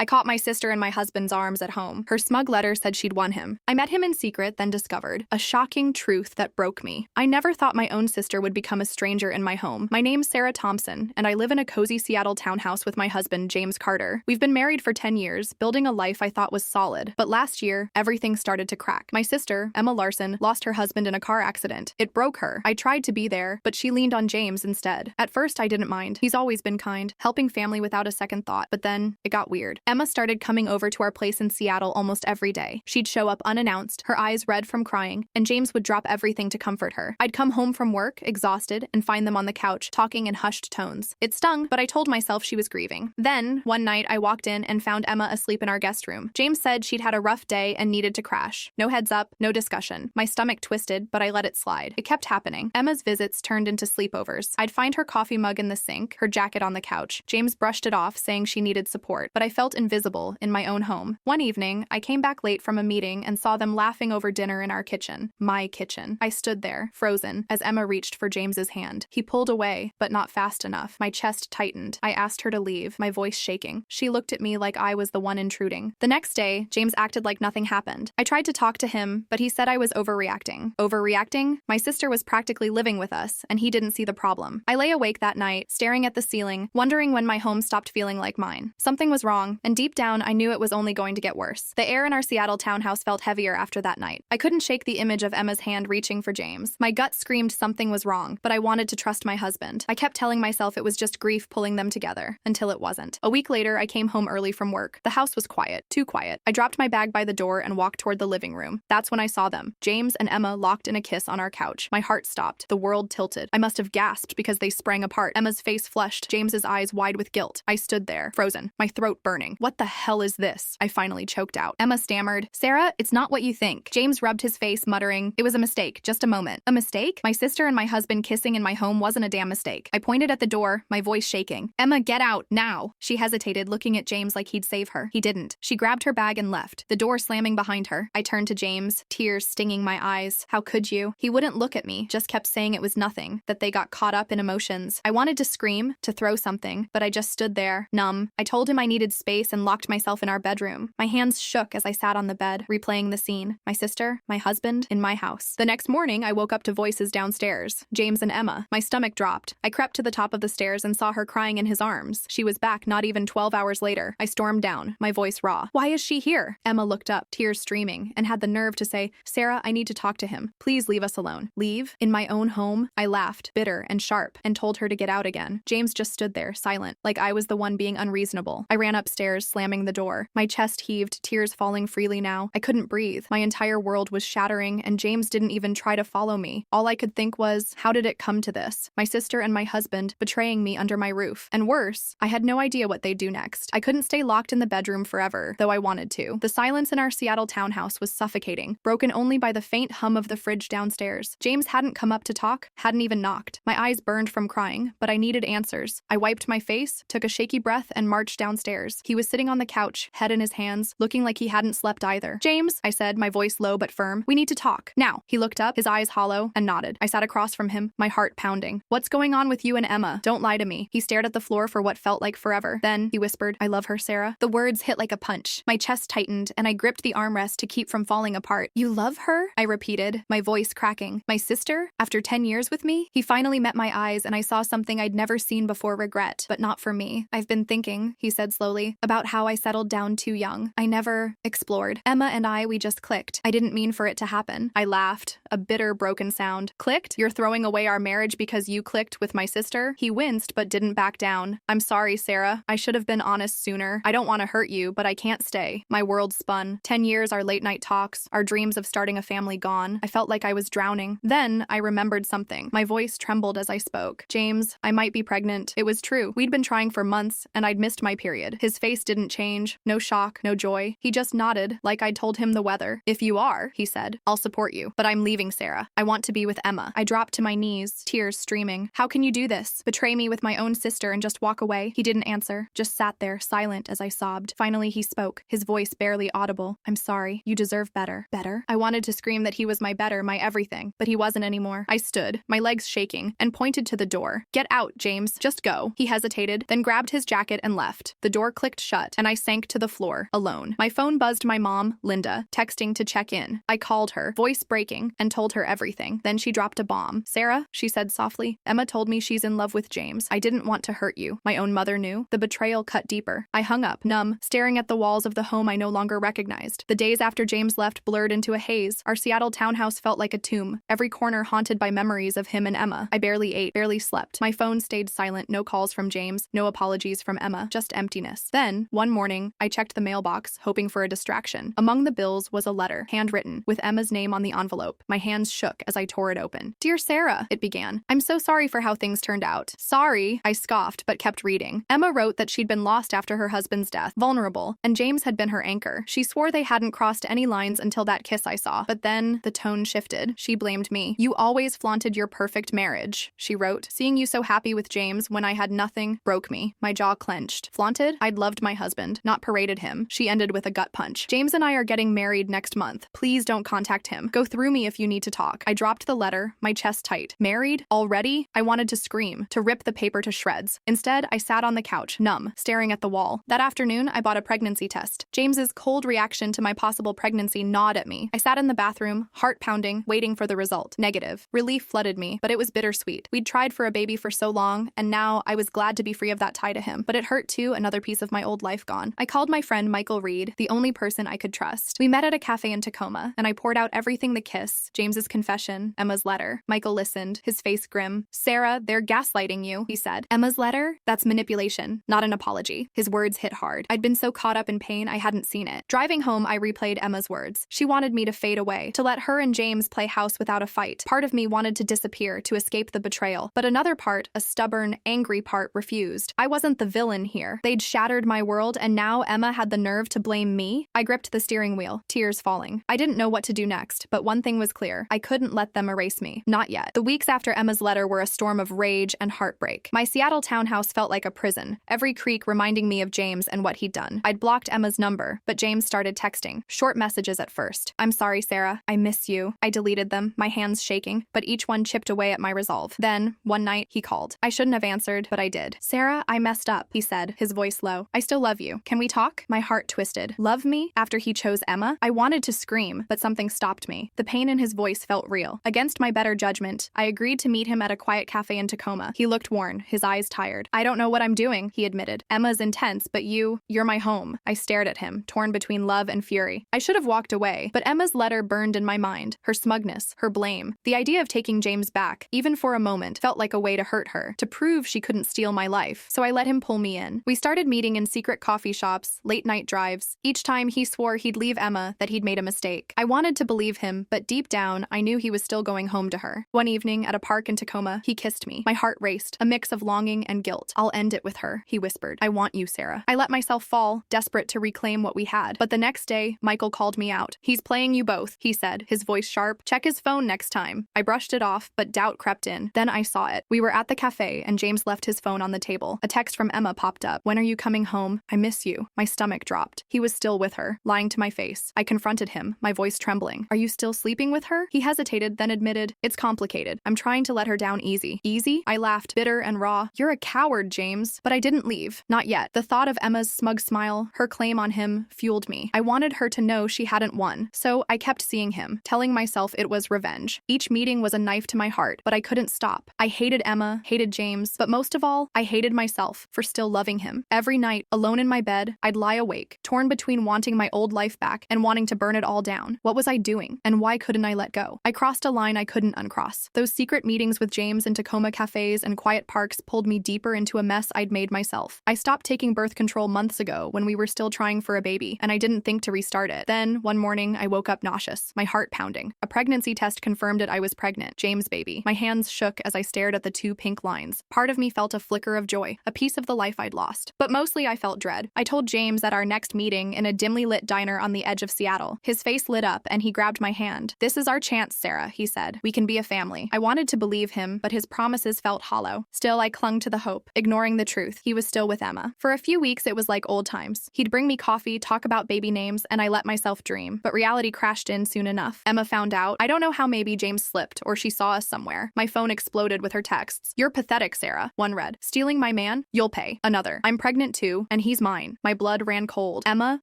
I caught my sister in my husband's arms at home. Her smug letter said she'd won him. I met him in secret, then discovered a shocking truth that broke me. I never thought my own sister would become a stranger in my home. My name's Sarah Thompson, and I live in a cozy Seattle townhouse with my husband, James Carter. We've been married for 10 years, building a life I thought was solid. But last year, everything started to crack. My sister, Emma Larson, lost her husband in a car accident. It broke her. I tried to be there, but she leaned on James instead. At first, I didn't mind. He's always been kind, helping family without a second thought. But then, it got weird. Emma started coming over to our place in Seattle almost every day. She'd show up unannounced, her eyes red from crying, and James would drop everything to comfort her. I'd come home from work, exhausted, and find them on the couch, talking in hushed tones. It stung, but I told myself she was grieving. Then, one night, I walked in and found Emma asleep in our guest room. James said she'd had a rough day and needed to crash. No heads up, no discussion. My stomach twisted, but I let it slide. It kept happening. Emma's visits turned into sleepovers. I'd find her coffee mug in the sink, her jacket on the couch. James brushed it off, saying she needed support, but I felt invisible in my own home. One evening, I came back late from a meeting and saw them laughing over dinner in our kitchen. My kitchen. I stood there, frozen, as Emma reached for James's hand. He pulled away, but not fast enough. My chest tightened. I asked her to leave, my voice shaking. She looked at me like I was the one intruding. The next day, James acted like nothing happened. I tried to talk to him, but he said I was overreacting. Overreacting? My sister was practically living with us, and he didn't see the problem. I lay awake that night, staring at the ceiling, wondering when my home stopped feeling like mine. Something was wrong, and deep down, I knew it was only going to get worse. The air in our Seattle townhouse felt heavier after that night. I couldn't shake the image of Emma's hand reaching for James. My gut screamed something was wrong, but I wanted to trust my husband. I kept telling myself it was just grief pulling them together, until it wasn't. A week later, I came home early from work. The house was quiet, too quiet. I dropped my bag by the door and walked toward the living room. That's when I saw them, James and Emma locked in a kiss on our couch. My heart stopped. The world tilted. I must have gasped because they sprang apart. Emma's face flushed, James's eyes wide with guilt. I stood there, frozen, my throat burning. What the hell is this? I finally choked out. Emma stammered, "Sarah, it's not what you think." James rubbed his face, muttering, "It was a mistake, just a moment." A mistake? My sister and my husband kissing in my home wasn't a damn mistake. I pointed at the door, my voice shaking. "Emma, get out, now." She hesitated, looking at James like he'd save her. He didn't. She grabbed her bag and left, the door slamming behind her. I turned to James, tears stinging my eyes. How could you? He wouldn't look at me, just kept saying it was nothing, that they got caught up in emotions. I wanted to scream, to throw something, but I just stood there, numb. I told him I needed space and locked myself in our bedroom. My hands shook as I sat on the bed, replaying the scene. My sister, my husband, in my house. The next morning, I woke up to voices downstairs. James and Emma. My stomach dropped. I crept to the top of the stairs and saw her crying in his arms. She was back not even 12 hours later. I stormed down, my voice raw. "Why is she here?" Emma looked up, tears streaming, and had the nerve to say, "Sarah, I need to talk to him. Please leave us alone." Leave? In my own home? I laughed, bitter and sharp, and told her to get out again. James just stood there, silent, like I was the one being unreasonable. I ran upstairs, slamming the door. My chest heaved, tears falling freely now. I couldn't breathe. My entire world was shattering, and James didn't even try to follow me. All I could think was, how did it come to this? My sister and my husband betraying me under my roof. And worse, I had no idea what they'd do next. I couldn't stay locked in the bedroom forever, though I wanted to. The silence in our Seattle townhouse was suffocating, broken only by the faint hum of the fridge downstairs. James hadn't come up to talk, hadn't even knocked. My eyes burned from crying, but I needed answers. I wiped my face, took a shaky breath, and marched downstairs. He was sitting on the couch, head in his hands, looking like he hadn't slept either. "James," I said, my voice low but firm, "we need to talk. Now." He looked up, his eyes hollow, and nodded. I sat across from him, my heart pounding. "What's going on with you and Emma? Don't lie to me." He stared at the floor for what felt like forever. Then, he whispered, "I love her, Sarah." The words hit like a punch. My chest tightened, and I gripped the armrest to keep from falling apart. "You love her?" I repeated, my voice cracking. "My sister? After 10 years with me?" He finally met my eyes, and I saw something I'd never seen before: regret. "But not for me. I've been thinking," he said slowly, "about how I settled down too young. I never explored. Emma and we just clicked. I didn't mean for it to happen." I laughed, a bitter, broken sound. "Clicked? You're throwing away our marriage because you clicked with my sister?" He winced but didn't back down. "I'm sorry, Sarah. I should have been honest sooner. I don't want to hurt you, but I can't stay." My world spun. 10 years, our late night talks, our dreams of starting a family gone. I felt like I was drowning. Then I remembered something. My voice trembled as I spoke. "James, I might be pregnant." It was true. We'd been trying for months, and I'd missed my period. His face didn't change. No shock, no joy. He just nodded, like I'd told him the weather. "If you are," he said, "I'll support you. But I'm leaving, Sarah. I want to be with Emma." I dropped to my knees, tears streaming. "How can you do this? Betray me with my own sister and just walk away?" He didn't answer, just sat there, silent as I sobbed. Finally, he spoke, his voice barely audible. "I'm sorry. You deserve better." Better? I wanted to scream that he was my better, my everything, but he wasn't anymore. I stood, my legs shaking, and pointed to the door. "Get out, James. Just go." He hesitated, then grabbed his jacket and left. The door clicked shut. shut, and I sank to the floor, alone. My phone buzzed my mom, Linda, texting to check in. I called her, voice breaking, and told her everything. Then she dropped a bomb. "Sarah," she said softly, "Emma told me she's in love with James. I didn't want to hurt you. My own mother knew." The betrayal cut deeper. I hung up, numb, staring at the walls of the home I no longer recognized. The days after James left blurred into a haze. Our Seattle townhouse felt like a tomb, every corner haunted by memories of him and Emma. I barely ate, barely slept. My phone stayed silent, no calls from James, no apologies from Emma, just emptiness. Then, one morning, I checked the mailbox, hoping for a distraction. Among the bills was a letter, handwritten, with Emma's name on the envelope. My hands shook as I tore it open. "Dear Sarah," it began. "I'm so sorry for how things turned out." "Sorry," I scoffed, but kept reading. Emma wrote that she'd been lost after her husband's death, vulnerable, and James had been her anchor. She swore they hadn't crossed any lines until that kiss I saw. But then, the tone shifted. She blamed me. "You always flaunted your perfect marriage," she wrote. "Seeing you so happy with James when I had nothing broke me." My jaw clenched. Flaunted? I'd loved my husband, not paraded him. She ended with a gut punch. "James and I are getting married next month. Please don't contact him. Go through me if you need to talk." I dropped the letter, my chest tight. Married? Already? I wanted to scream, to rip the paper to shreds. Instead, I sat on the couch, numb, staring at the wall. That afternoon, I bought a pregnancy test. James's cold reaction to my possible pregnancy gnawed at me. I sat in the bathroom, heart pounding, waiting for the result. Negative. Relief flooded me, but it was bittersweet. We'd tried for a baby for so long, and now I was glad to be free of that tie to him. But it hurt too, another piece of my old life gone. I called my friend Michael Reed, the only person I could trust. We met at a cafe in Tacoma, and I poured out everything: the kiss, James's confession, Emma's letter. Michael listened, his face grim. "Sarah, they're gaslighting you," he said. "Emma's letter? That's manipulation, not an apology." His words hit hard. I'd been so caught up in pain I hadn't seen it. Driving home, I replayed Emma's words. She wanted me to fade away, to let her and James play house without a fight. Part of me wanted to disappear, to escape the betrayal. But another part, a stubborn, angry part, refused. I wasn't the villain here. They'd shattered my world, and now Emma had the nerve to blame me? I gripped the steering wheel, tears falling. I didn't know what to do next, but one thing was clear. I couldn't let them erase me. Not yet. The weeks after Emma's letter were a storm of rage and heartbreak. My Seattle townhouse felt like a prison, every creak reminding me of James and what he'd done. I'd blocked Emma's number, but James started texting. Short messages at first. "I'm sorry, Sarah. I miss you." I deleted them, my hands shaking, but each one chipped away at my resolve. Then, one night, he called. I shouldn't have answered, but I did. "Sarah, I messed up," he said, his voice low. "I still love you. Can we talk?" My heart twisted. Love me? After he chose Emma? I wanted to scream, but something stopped me. The pain in his voice felt real. Against my better judgment, I agreed to meet him at a quiet cafe in Tacoma. He looked worn, his eyes tired. "I don't know what I'm doing," he admitted. "Emma's intense, but you're my home." I stared at him, torn between love and fury. I should have walked away, but Emma's letter burned in my mind. Her smugness, her blame. The idea of taking James back, even for a moment, felt like a way to hurt her, to prove she couldn't steal my life. So I let him pull me in. We started meeting in secret coffee shops, late-night drives. Each time he swore he'd leave Emma, that he'd made a mistake. I wanted to believe him, but deep down, I knew he was still going home to her. One evening, at a park in Tacoma, he kissed me. My heart raced, a mix of longing and guilt. "I'll end it with her," he whispered. "I want you, Sarah." I let myself fall, desperate to reclaim what we had. But the next day, Michael called me out. "He's playing you both," he said, his voice sharp. "Check his phone next time." I brushed it off, but doubt crept in. Then I saw it. We were at the cafe, and James left his phone on the table. A text from Emma popped up. "When are you coming home? I miss you." My stomach dropped. He was still with her, lying to my face. I confronted him, my voice trembling. "Are you still sleeping with her?" He hesitated, then admitted, "It's complicated. I'm trying to let her down easy." Easy? I laughed, bitter and raw. "You're a coward, James." But I didn't leave. Not yet. The thought of Emma's smug smile, her claim on him, fueled me. I wanted her to know she hadn't won. So I kept seeing him, telling myself it was revenge. Each meeting was a knife to my heart, but I couldn't stop. I hated Emma, hated James, but most of all, I hated myself for still loving him. Every night, alone in my bed, I'd lie awake, torn between wanting my old life back and wanting to burn it all down. What was I doing? And why couldn't I let go? I crossed a line I couldn't uncross. Those secret meetings with James in Tacoma cafes and quiet parks pulled me deeper into a mess I'd made myself. I stopped taking birth control months ago when we were still trying for a baby, and I didn't think to restart it. Then, one morning, I woke up nauseous, my heart pounding. A pregnancy test confirmed it. I was pregnant. James' baby. My hands shook as I stared at the 2 pink lines. Part of me felt a flicker of joy, a piece of the life I'd lost. But mostly I felt dread. I told James at our next meeting in a dimly lit diner on the edge of Seattle. His face lit up and he grabbed my hand. "This is our chance, Sarah," he said. "We can be a family." I wanted to believe him, but his promises felt hollow. Still, I clung to the hope, ignoring the truth. He was still with Emma. For a few weeks, it was like old times. He'd bring me coffee, talk about baby names, and I let myself dream. But reality crashed in soon enough. Emma found out. I don't know how. Maybe James slipped, or she saw us somewhere. My phone exploded with her texts. "You're pathetic, Sarah," one read. "Stealing my man? You'll pay." Another. "I'm pregnant too, and he's mine. My blood ran cold. Emma,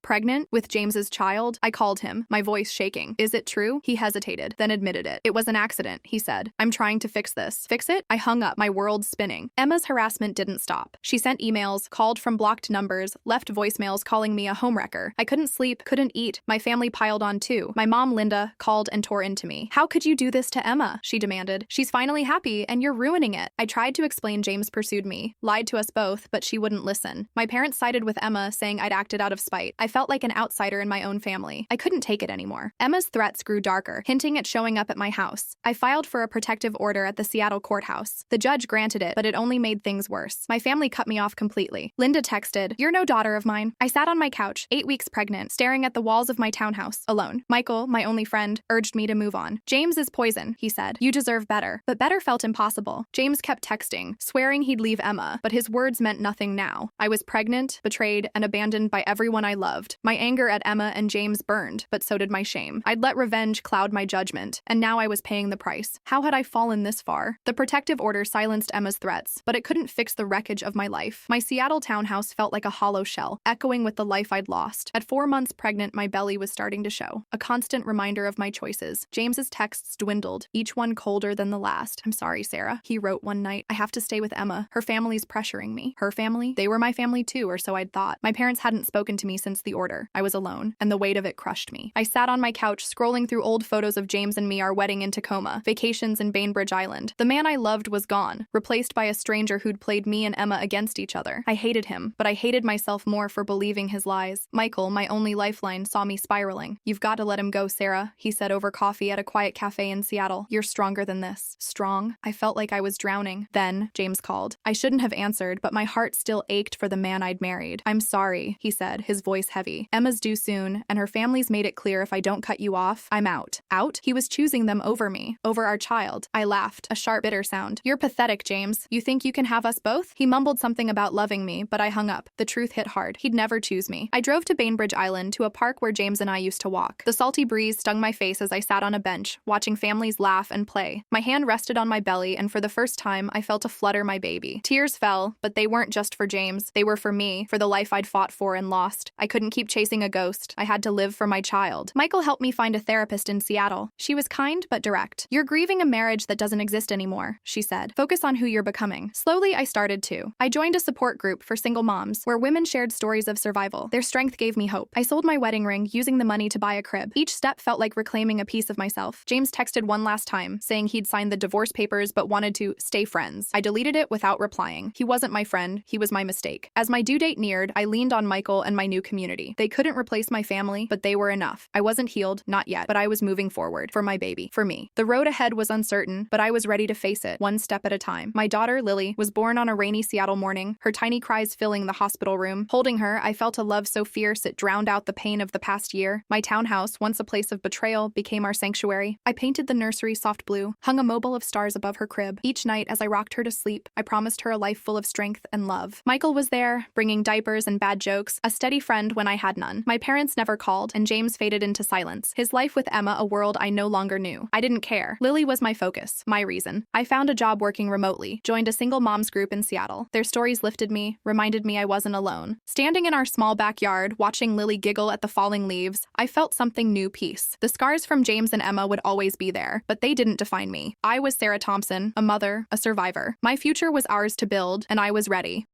pregnant with James's child? I called him, my voice shaking. Is it true? He hesitated, then admitted it. It was an accident, he said. I'm trying to fix this. Fix it? I hung up, my world spinning. Emma's harassment didn't stop. She sent emails, called from blocked numbers, left voicemails calling me a homewrecker. I couldn't sleep, couldn't eat. My family piled on too. My mom, Linda, called and tore into me. How could you do this to Emma? She demanded. She's finally happy, and you're ruining it. I tried to explain James pursued me, lied to us both, but she wouldn't listen. My parents sided with Emma, saying I'd acted out of spite. I felt like an outsider in my own family. I couldn't take it anymore. Emma's threats grew darker, hinting at showing up at my house. I filed for a protective order at the Seattle courthouse. The judge granted it, but it only made things worse. My family cut me off completely. Linda texted, "You're no daughter of mine." I sat on my couch, 8 weeks pregnant, staring at the walls of my townhouse, alone. Michael, my only friend, urged me to move on. James is poison, he said. You deserve better. But better felt impossible. James kept texting, swearing he'd leave Emma, but his words meant nothing now. I was pregnant, betrayed, and abandoned by everyone I loved. My anger at Emma and James burned, but so did my shame. I'd let revenge cloud my judgment, and now I was paying the price. How had I fallen this far? The protective order silenced Emma's threats, but it couldn't fix the wreckage of my life. My Seattle townhouse felt like a hollow shell, echoing with the life I'd lost. At 4 months pregnant, my belly was starting to show, a constant reminder of my choices. James's texts dwindled, each one colder than the last. "I'm sorry, Sarah," he wrote one night. "I have to stay with Emma. Her family's pressuring me." Her family? They were my family too, or so I'd thought. My parents hadn't spoken to me since the order. I was alone, and the weight of it crushed me. I sat on my couch, scrolling through old photos of James and me, our wedding in Tacoma, vacations in Bainbridge Island. The man I loved was gone, replaced by a stranger who'd played me and Emma against each other. I hated him, but I hated myself more for believing his lies. Michael, my only lifeline, saw me spiraling. "You've got to let him go, Sarah," he said over coffee at a quiet cafe in Seattle. "You're stronger than this." Strong? I felt like I was drowning. Then, James called. I shouldn't have answered, but my heart still ached for the man I'd married. "I'm sorry," he said, his voice heavy. "Emma's due soon, and her family's made it clear if I don't cut you off, I'm out." Out? He was choosing them over me, over our child. I laughed, a sharp, bitter sound. "You're pathetic, James. You think you can have us both?" He mumbled something about loving me, but I hung up. The truth hit hard. He'd never choose me. I drove to Bainbridge Island, to a park where James and I used to walk. The salty breeze stung my face as I sat on a bench, watching families laugh and play. My hand rested on my belly, and for the first time, I felt a flutter my baby. Tears fell, but they weren't just for James. They were for me, for the life I'd fought for and lost. I couldn't keep chasing a ghost. I had to live for my child. Michael helped me find a therapist in Seattle. She was kind but direct. "You're grieving a marriage that doesn't exist anymore," she said. "Focus on who you're becoming." Slowly, I started to. I joined a support group for single moms, where women shared stories of survival. Their strength gave me hope. I sold my wedding ring, using the money to buy a crib. Each step felt like reclaiming a piece of myself. James texted one last time, saying he'd signed the divorce papers but wanted to stay friends. I deleted it without replying. He wasn't my friend, he was my mistake. As my due date neared, I leaned on Michael and my new community. They couldn't replace my family, but they were enough. I wasn't healed, not yet, but I was moving forward. For my baby. For me. The road ahead was uncertain, but I was ready to face it, one step at a time. My daughter, Lily, was born on a rainy Seattle morning, her tiny cries filling the hospital room. Holding her, I felt a love so fierce it drowned out the pain of the past year. My townhouse, once a place of betrayal, became our sanctuary. I painted the nursery soft blue, hung a mobile of stars above her crib. Each night, as I rocked her to sleep, I promised her a life full of strength and love. Michael was there, bringing diapers and bad jokes, a steady friend when I had none. My parents never called, and James faded into silence. His life with Emma, a world I no longer knew. I didn't care. Lily was my focus, my reason. I found a job working remotely, joined a single moms group in Seattle. Their stories lifted me, reminded me I wasn't alone. Standing in our small backyard, watching Lily giggle at the falling leaves, I felt something new: peace. The scars from James and Emma would always be there, but they didn't define me. I was Sarah Thompson, a mother, a survivor. My future was ours to build, and I was ready.